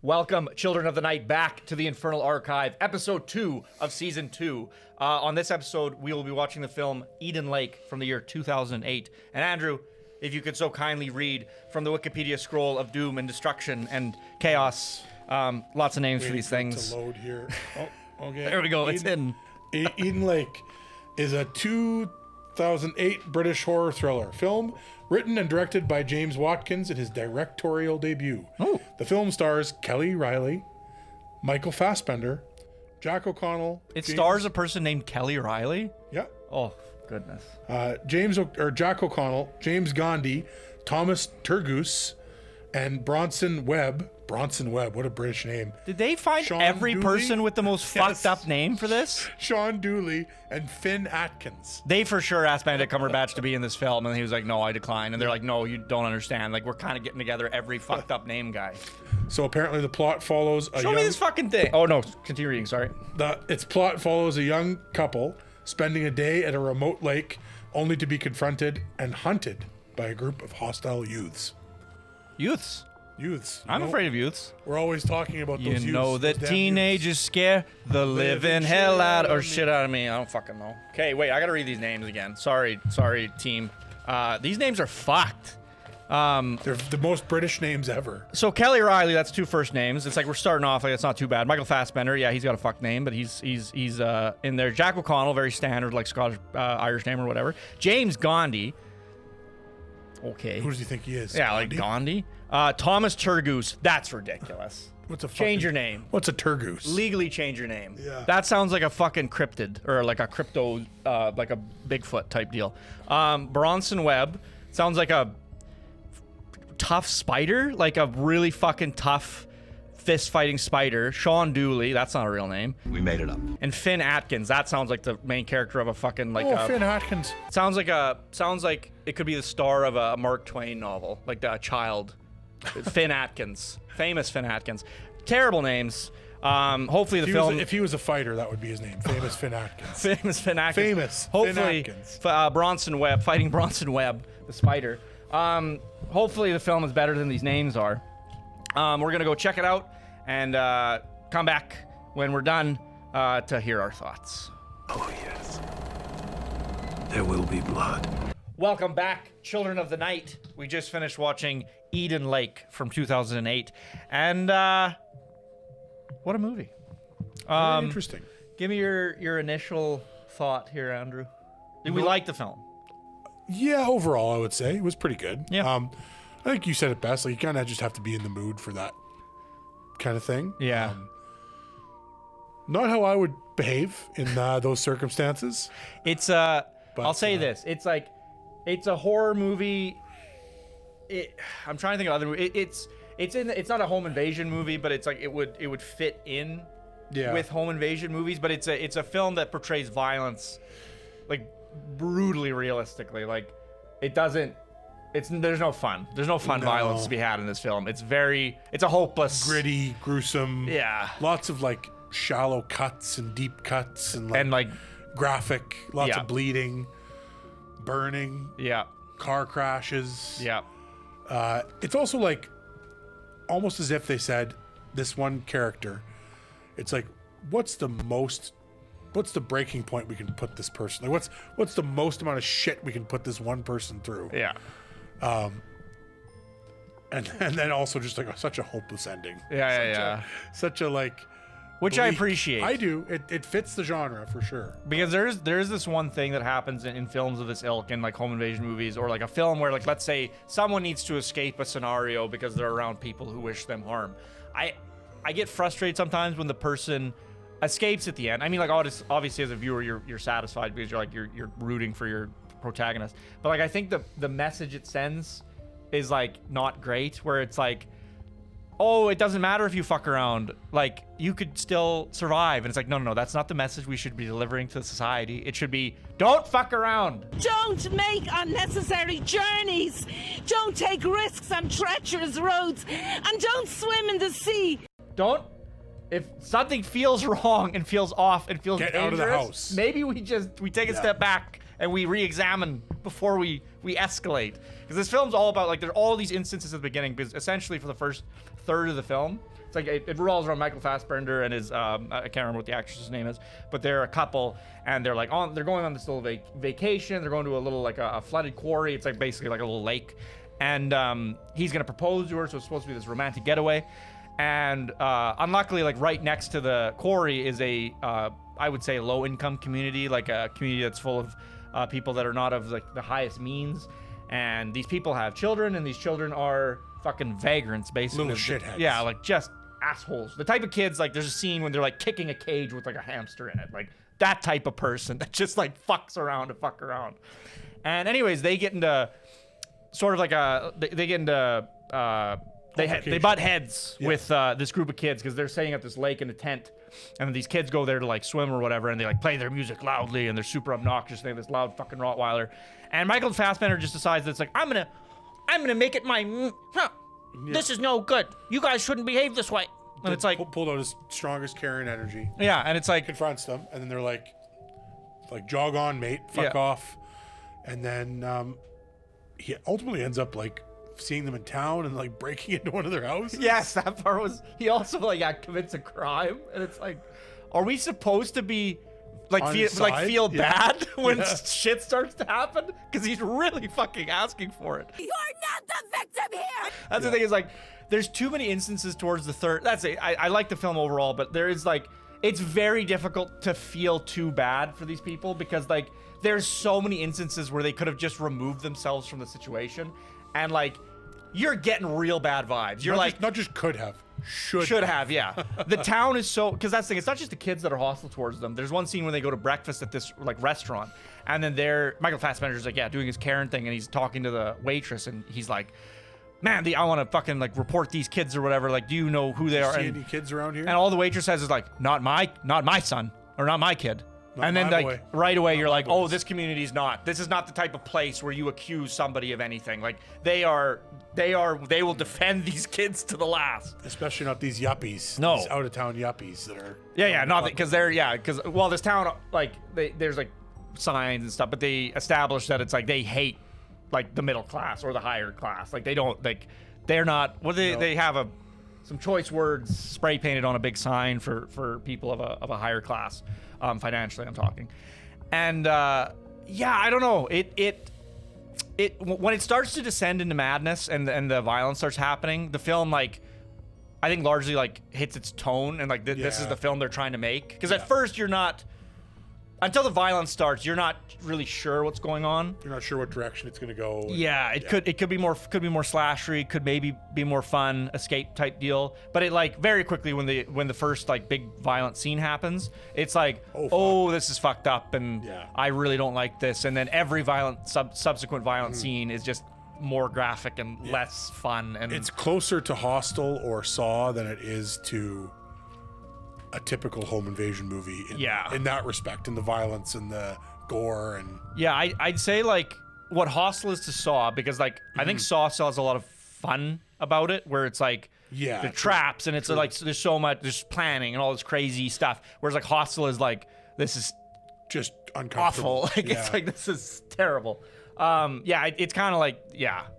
Welcome, Children of the Night, back to the Infernal Archive, episode 2 of season 2. On this episode, we will be watching the film Eden Lake from the year 2008. And Andrew, if you could so kindly read from the Wikipedia scroll of doom and destruction and chaos. Lots of names for these things. To load here. Oh, okay. There we go. It's in. Eden Lake is a 2008 British horror thriller film written and directed by James Watkins in his directorial debut. Oh. The film stars Kelly Riley, Michael Fassbender, Jack O'Connell. It stars a person named Kelly Riley? Yeah. Oh, goodness. Jack O'Connell, James Gandhi, Thomas Turgoose, and Bronson Webb. Bronson Webb, what a British name. Did they find Sean every Dooley? person with the most fucked up name for this? Sean Dooley and Finn Atkins. They for sure asked Benedict Cumberbatch to be in this film, and he was like, no, I decline. And they're like, no, you don't understand. Like, we're kind of getting together every fucked up name guy. So apparently the plot follows a Show me this fucking thing. Oh, no. Continue reading, sorry. Its plot follows a young couple spending a day at a remote lake only to be confronted and hunted by a group of hostile youths. Youths. Youths. I'm afraid of youths. We're always talking about those youths. You know that those damn teenagers youths. scare the living hell out or shit out of me. I don't fucking know. Okay, wait, I gotta read these names again. Sorry, team. These names are fucked. They're the most British names ever. So Kelly Riley, that's 2 first names. It's like we're starting off like it's not too bad. Michael Fassbender, yeah, he's got a fuck name, but he's in there. Jack O'Connell, very standard like Scottish Irish name or whatever. James Gandhi. Okay. Who does he think he is? Yeah, like Gandhi. Thomas Turgoose. That's ridiculous. What's a Change your name. What's a Turgoose? Legally change your name. Yeah. That sounds like a fucking cryptid or like a crypto, like a Bigfoot type deal. Bronson Webb sounds like a tough spider, like a really fucking tough fist fighting spider. Sean Dooley, that's not a real name. We made it up. And Finn Atkins, that sounds like the main character of a fucking like. Finn Atkins. Sounds like it could be the star of a Mark Twain novel, like the child. Finn Atkins, famous Finn Atkins. Terrible names. Hopefully the film. If he was a fighter, that would be his name. Famous Finn Atkins. Famous Finn Atkins. Famous Hopefully, Finn Atkins. Bronson Webb, fighting Bronson Webb, the spider. Hopefully the film is better than these names are. We're gonna go check it out and come back when we're done to hear our thoughts. Oh, yes. There will be blood. Welcome back, Children of the Night. We just finished watching Eden Lake from 2008. And what a movie. Very interesting. Give me your initial thought here, Andrew. Did we like the film? Yeah, overall, I would say it was pretty good. Yeah. I think you said it best. Like, you kind of just have to be in the mood for that kind of thing. Yeah. Not how I would behave in those circumstances. It's I'll say this. It's like it's a horror movie. I'm trying to think of other movies. It's not a home invasion movie, but it's like it would fit in with home invasion movies. But it's a film that portrays violence like brutally realistically. Like it doesn't. There's no fun. There's no fun violence to be had in this film. It's a hopeless, gritty, gruesome. Yeah. Lots of like shallow cuts and deep cuts and like graphic. Lots of bleeding, burning. Yeah. Car crashes. Yeah. It's also like almost as if they said this one character. It's like, what's the breaking point we can put this person? Like, what's the most amount of shit we can put this one person through? Yeah. And then also just like such a hopeless ending. Such a like, which bleak. I appreciate. I do. It fits the genre for sure. Because there's this one thing that happens in films of this ilk, in like home invasion movies, or like a film where like let's say someone needs to escape a scenario because they're around people who wish them harm. I get frustrated sometimes when the person escapes at the end. I mean, like obviously as a viewer you're satisfied because you're rooting for your protagonist. But like I think the message it sends is like not great, where it's like, oh, it doesn't matter if you fuck around, like you could still survive. And it's like, no, that's not the message we should be delivering to society. It should be, don't fuck around. Don't make unnecessary journeys. Don't take risks on treacherous roads. And don't swim in the sea. If something feels wrong and feels off and feels Get dangerous, out of the house. Maybe we take a step back and we re-examine before we escalate. Because this film's all about, like, there are all these instances at the beginning, because essentially for the first third of the film. It's like it revolves around Michael Fassbender and his I can't remember what the actress's name is, but they're a couple and they're going on this little vacation. They're going to a little like a flooded quarry. It's like basically like a little lake, and he's gonna propose to her, so it's supposed to be this romantic getaway. And unluckily, like right next to the quarry is a I would say low income community, like a community that's full of people that are not of like the highest means. And these people have children, and these children are fucking vagrants, basically. Little shitheads. Yeah, like just assholes. The type of kids, like there's a scene when they're like kicking a cage with like a hamster in it. Like that type of person that just like fucks around to fuck around. And anyways, they get into sort of like they get into they butt heads with this group of kids because they're staying at this lake in a tent. And these kids go there to like swim or whatever, and they like play their music loudly, and they're super obnoxious. They have this loud fucking Rottweiler, and Michael Fassbender just decides that it's like I'm gonna make it my this is no good. You guys shouldn't behave this way. And it's like pulled out his strongest Karen energy. Yeah, and it's like confronts them, and then they're like jog on, mate, fuck off, and then he ultimately ends up like seeing them in town and like breaking into one of their houses. Yes, that part was. He also like commits a crime, and it's like, are we supposed to be like feel bad when shit starts to happen? Because he's really fucking asking for it. You're not the victim here. That's the thing is like, there's too many instances towards the third. That's it. I like the film overall, but there is like, it's very difficult to feel too bad for these people because like there's so many instances where they could have just removed themselves from the situation, and like. You're getting real bad vibes. You're not just could have, should have, yeah. The town is so, because that's the thing. It's not just the kids that are hostile towards them. There's one scene when they go to breakfast at this like restaurant, and then Michael Fassbender's like, doing his Karen thing, and he's talking to the waitress, and he's like, man, I want to fucking like report these kids or whatever. Like, do you know who they are? See any kids around here? And all the waitress says is like, not my son or not my kid. And then like right away you're like, oh, this community is not. This is not the type of place where you accuse somebody of anything. Like they will defend these kids to the last. Especially not these yuppies. No, these out of town yuppies that are. Not because because this town like there's like signs and stuff, but they establish that it's like they hate like the middle class or the higher class. Like they don't like they're not. Well, they have some choice words spray painted on a big sign for people of a higher class. Financially, I'm talking, and I don't know. It when it starts to descend into madness and the violence starts happening, the film like I think largely like hits its tone and like this is the film they're trying to make. Because at first you're not. Until the violence starts, you're not really sure what's going on. You're not sure what direction it's going to go. It could be more slashery, could maybe be more fun, escape type deal. But it like very quickly when the first like big violent scene happens, it's like, oh this is fucked up, and I really don't like this. And then every subsequent violent scene is just more graphic and less fun. And it's closer to Hostel or Saw than it is to a typical home invasion movie in that respect, in the violence and the gore. And I'd say like what Hostel is to Saw, because like I think Saw still has a lot of fun about it, where it's like the traps and it's like there's so much, there's planning and all this crazy stuff, whereas like Hostel is like, this is just uncomfortable. Awful. Like it's like, this is terrible. It's kind of like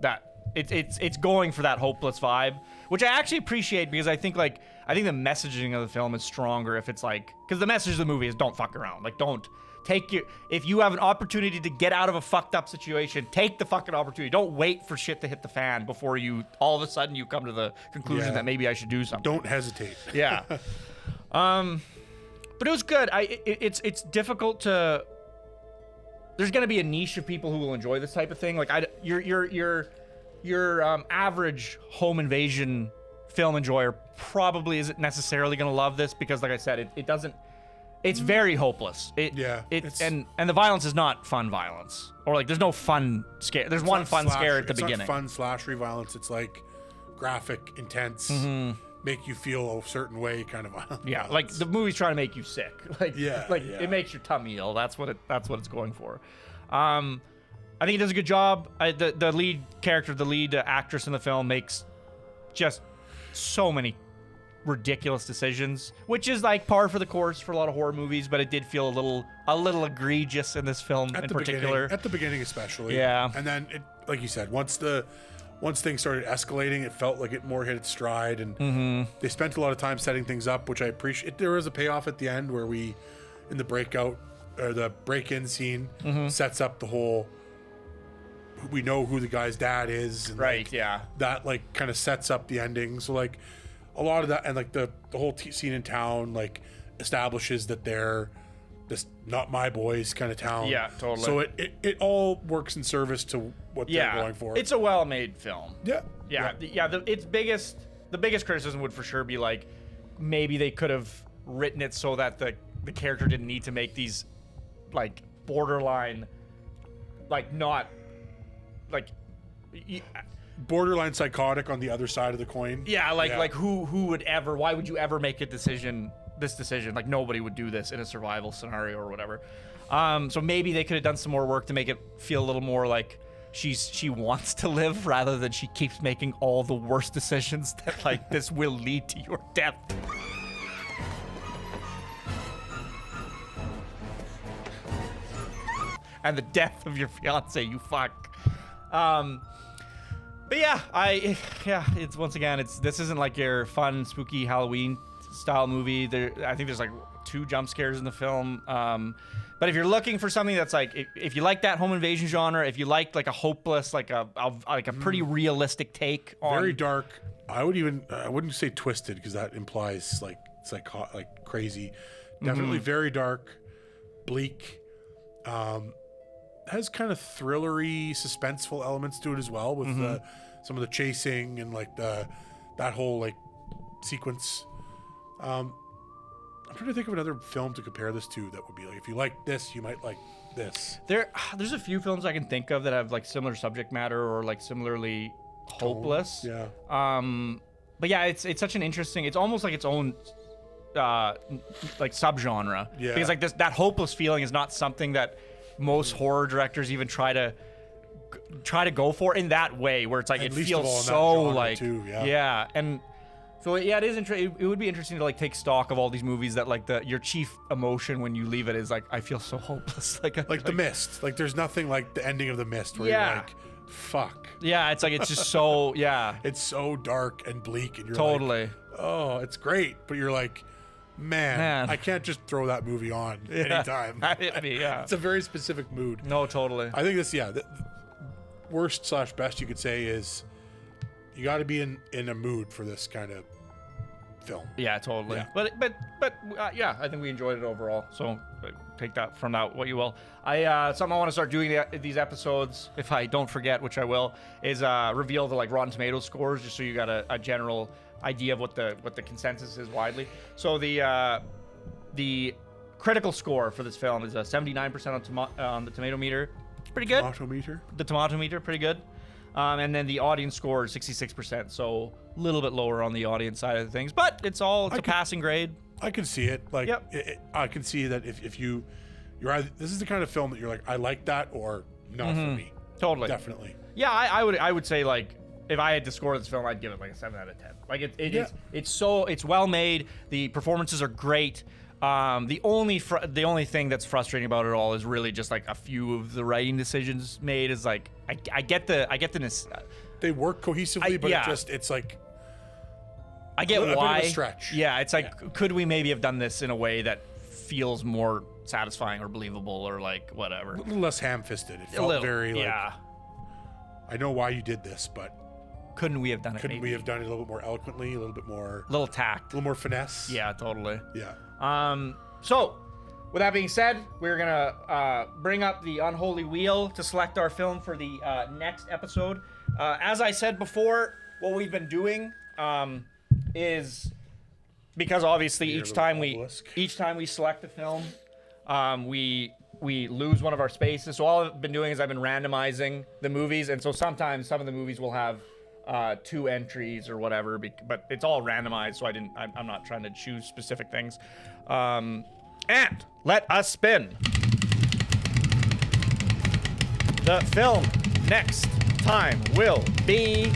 that it's going for that hopeless vibe, which I actually appreciate, because I think the messaging of the film is stronger if it's like, because the message of the movie is don't fuck around. Like, don't if you have an opportunity to get out of a fucked up situation, take the fucking opportunity. Don't wait for shit to hit the fan before you all of a sudden you come to the conclusion that maybe I should do something. Don't hesitate. Yeah. But it was good. It's difficult to. There's gonna be a niche of people who will enjoy this type of thing. Like your average home invasion film enjoyer probably isn't necessarily gonna love this, because like I said, it doesn't. It's very hopeless. And the violence is not fun violence, or like there's no fun scare. There's one fun scare at the beginning. It's not fun slashery violence. It's like graphic, intense, make you feel a certain way kind of violence. Yeah, like the movie's trying to make you sick. It makes your tummy ill. That's what it's going for. I think he does a good job. The lead character, the lead actress in the film, makes just so many ridiculous decisions, which is like par for the course for a lot of horror movies, but it did feel a little egregious in this film in particular. At the beginning especially. Yeah. And then, like you said, once the once things started escalating, it felt like it more hit its stride, and they spent a lot of time setting things up, which I appreciate. There was a payoff at the end where in the the break-in scene, sets up the whole. We know who the guy's dad is, and Right, yeah. that like kind of sets up the ending. So like a lot of that, and like the whole scene in town like establishes that they're this not my boys kind of town. Yeah, totally. So it all works in service to what they're going for. It's a well-made film. Yeah. The biggest criticism would for sure be like maybe they could have written it so that the character didn't need to make these like borderline like not like borderline psychotic on the other side of the coin. yeah like who would ever, why would you ever make this decision, like nobody would do this in a survival scenario or whatever. So maybe they could have done some more work to make it feel a little more like she wants to live rather than she keeps making all the worst decisions that like this will lead to your death. And the death of your fiance, you fuck. But yeah, it's once again, this isn't like your fun, spooky Halloween style movie. I think there's like 2 jump scares in the film. But if you're looking for something that's like, if you like that home invasion genre, if you like a hopeless, like a pretty realistic take on very dark. I wouldn't say twisted because that implies like crazy. Definitely very dark, bleak. Has kind of thrillery, suspenseful elements to it as well, with some of the chasing and like that whole like sequence. I'm trying to think of another film to compare this to that would be like, if you like this, you might like this. There's a few films I can think of that have like similar subject matter or like similarly hopeless. Yeah. But yeah, it's such an interesting. It's almost like its own like subgenre. Yeah. Because like that hopeless feeling is not something that most horror directors even try to go for in that way, where it's like and it least of all feels in that so genre like too, and so yeah, it is interesting. It would be interesting to like take stock of all these movies that like your chief emotion when you leave it is like, I feel so hopeless. like The Mist. Like there's nothing like the ending of The Mist where you're like, fuck. Yeah, it's like it's just so it's so dark and bleak, and you're totally like, oh, it's great, but you're like, man, I can't just throw that movie on anytime. That hit me, yeah. It's a very specific mood. No, totally. I think this, the worst / best you could say is you got to be in a mood for this kind of film. Yeah, totally. Yeah. But yeah, I think we enjoyed it overall. So take that from that what you will. Something I want to start doing these episodes, if I don't forget, which I will, is reveal the like Rotten Tomatoes scores, just so you got a general idea of what the consensus is widely. So the critical score for this film is a 79% on the tomato meter. It's pretty good. The tomato meter, pretty good. And then the audience score is 66%, so a little bit lower on the audience side of things, but it's a passing grade. I can see it. Like, yep. I can see that if you're either, this is the kind of film that you're like, I like that, or not for me. Totally. Definitely. Yeah, I would say like, if I had to score this film, I'd give it like a 7 out of 10. Like it's well made. The performances are great. The only thing that's frustrating about it all is really just like a few of the writing decisions made. Is like I get the they work cohesively, but it's like I get a why. bit of a stretch. Yeah, it's like could we maybe have done this in a way that feels more satisfying or believable or like whatever. A little less ham-fisted. It felt very like, I know why you did this, but couldn't we have done it? Couldn't we have done it a little bit more eloquently, a little bit more, little tact, a little more finesse? Yeah, totally. Yeah. So, with that being said, we're gonna bring up the unholy wheel to select our film for the next episode. As I said before, what we've been doing is because obviously each time we select a film, we lose one of our spaces. So all I've been doing is I've been randomizing the movies, and so sometimes some of the movies will have 2 entries or whatever, but it's all randomized, so I'm not trying to choose specific things. And let us spin. The film next time will be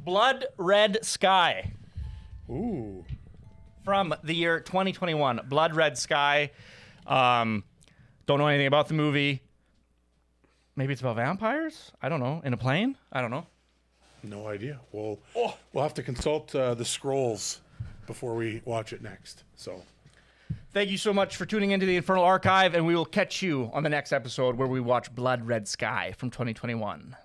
Blood Red Sky. Ooh. From the year 2021, Blood Red Sky. Don't Don't know anything about the movie. Maybe it's about vampires? I don't know. In a plane? I don't know. No idea. We'll have to consult the scrolls before we watch it next. So thank you so much for tuning into the Infernal Archive, and we will catch you on the next episode where we watch Blood Red Sky from 2021.